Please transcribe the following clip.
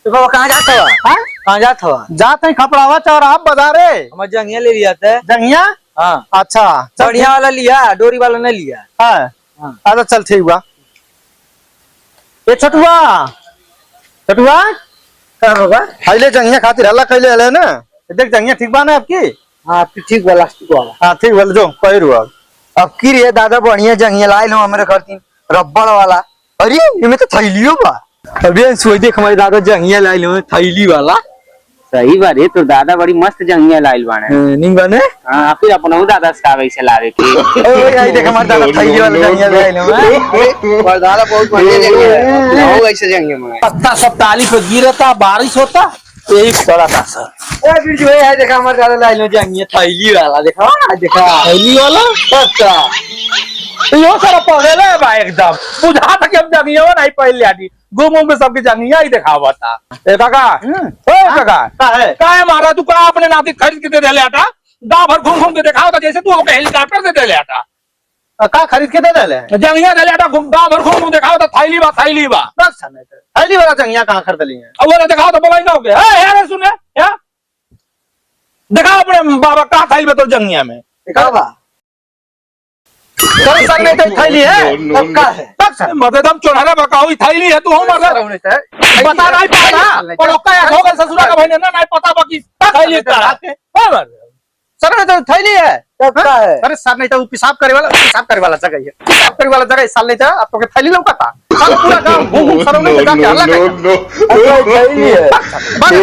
तो बाबा कहाँ जाता हुआ? हाँ? कहाँ जाता हुआ? जाते ही खपड़ावा चौराहा बाजारे। हमारे जंगिया ले लिया था। जंगिया? हाँ अच्छा बढ़िया वाला लिया, डोरी वाला नहीं लिया। हाँ हाँ। अच्छा चल ठीक बा। ए छटुआ छटुआ क्या होगा? पहले जंगिया खातिर हल्ला कैले हले ना। देख जंगिया ठीक बा ना आपकी? हाँ ठीक वाला वाला। हाँ ठीक बोल जो पहिरू अब। अब की रे दादा बढ़िया जंगिया लाए लो हमारे घर तीन रबड़ वाला। अरे इनमें तो थैलियो बा। अभी सोच देख हमारे दादा जंगिया लाए लो थैली वाला। सही बात है, तो दादा बड़ी मस्त जंगिया लाइल बाने। नहीं बने? हाँ फिर अपना दादा सिखावे से लावे के। ओए आई देख हमारे दादा थैली वाला जंगिया लाए लो। और दादा बहुत बढ़िया जंगिया है। हो ऐसे जंगिया में पत्ता सब ताली पे गिरता, बारिश होता, यही पड़ा था सर। ए बिरजू भाई आई देख हमारे दादा लाए लो जंगिया थैली वाला। देखा ना देखा थैली वाला पत्ता। यो सारा पगल है बा एकदम। बुझा था कि हम जंगिया नहीं पहले आती घूम में सबकी जंगिया ही दिखावा था। ए काका ए काका का है मारा तू का अपने नाती खरीद के दे ले आटा गांव भर घूम घूम के दिखाओ तो जैसे तू अपने हेलीकॉप्टर से दे ले आटा। का खरीद के दे ले जंगिया दे ले आटा गांव भर घूम घूम दिखाओ तो थैली बा बस थैली वाला जंगिया कहां खरीद ली है? अब वो दिखाओ तो बोला ना के ए यार सुने या दिखाओ अपने बाबा का थैली में तो जंगिया में देखा बा सर सर में तो थैली है पक्का है। मतलब चोराना बकाऊ थैली है तू हो मगर बता नहीं पाता पर ओका यार हो गए ससुरा का भाई ने ना नहीं पता बाकी थैली का बराबर सर में तो थैली है पक्का है। अरे सर नहीं तो पेशाब करे वाला जगह है। पेशाब करे वाला जगह साल नहीं था अब तो के थैली लौकाता साल पूरा गांव घूम घूम सरों में जाके हल्ला कर थैली है। बस